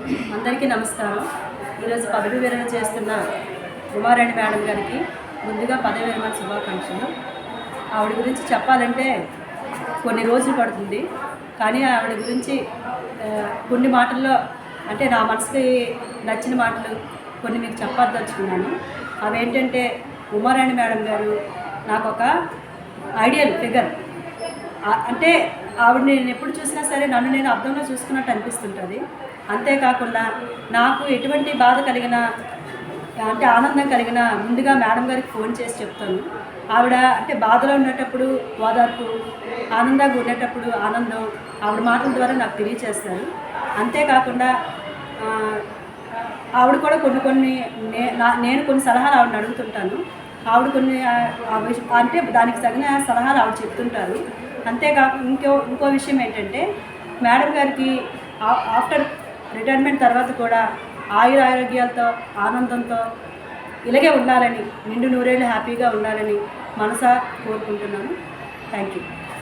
అందరికీ నమస్కారం. ఈరోజు పదవి విరమణ చేస్తున్న ఉమారాణి మేడం గారికి ముందుగా పదవి విరమణ శుభాకాంక్షలు. ఆవిడ గురించి చెప్పాలంటే కొన్ని రోజులు పడుతుంది, కానీ ఆవిడ గురించి కొన్ని మాటల్లో అంటే నా మనసుకి నచ్చిన మాటలు కొన్ని మీకు చెప్పదలుచుకున్నాను. అవేంటంటే, ఉమారాణి మేడం గారు నాకు ఒక ఐడియల్ ఫిగర్. అంటే ఆవిడ నేను ఎప్పుడు చూసినా సరే నన్ను నేను అర్థంలో చూసుకున్నట్టు అనిపిస్తుంటుంది. అంతేకాకుండా నాకు ఎటువంటి బాధ కలిగినా అంటే ఆనందం కలిగినా ముందుగా మేడం గారికి ఫోన్ చేసి చెప్తాను. ఆవిడ అంటే బాధలో ఉండేటప్పుడు ఓదార్పు, ఆనందంగా ఉండేటప్పుడు ఆనందం ఆవిడ మాటల ద్వారా నాకు తెలియచేస్తారు. అంతేకాకుండా ఆవిడ కూడా కొన్ని నేను కొన్ని సలహాలు ఆవిడని అడుగుతుంటాను. ఆవిడ కొన్ని అంటే దానికి తగిన సలహాలు ఆవిడ చెప్తుంటారు. అంతేకాకుండా ఇంకో విషయం ఏంటంటే, మేడం గారికి ఆఫ్టర్ రిటైర్మెంట్ తర్వాత కూడా ఆరోగ్యాలతో ఆనందంతో ఇలాగే ఉండాలని, నిండు నూరేళ్ళు హ్యాపీగా ఉండాలని మనసా కోరుకుంటున్నాను. Thank you.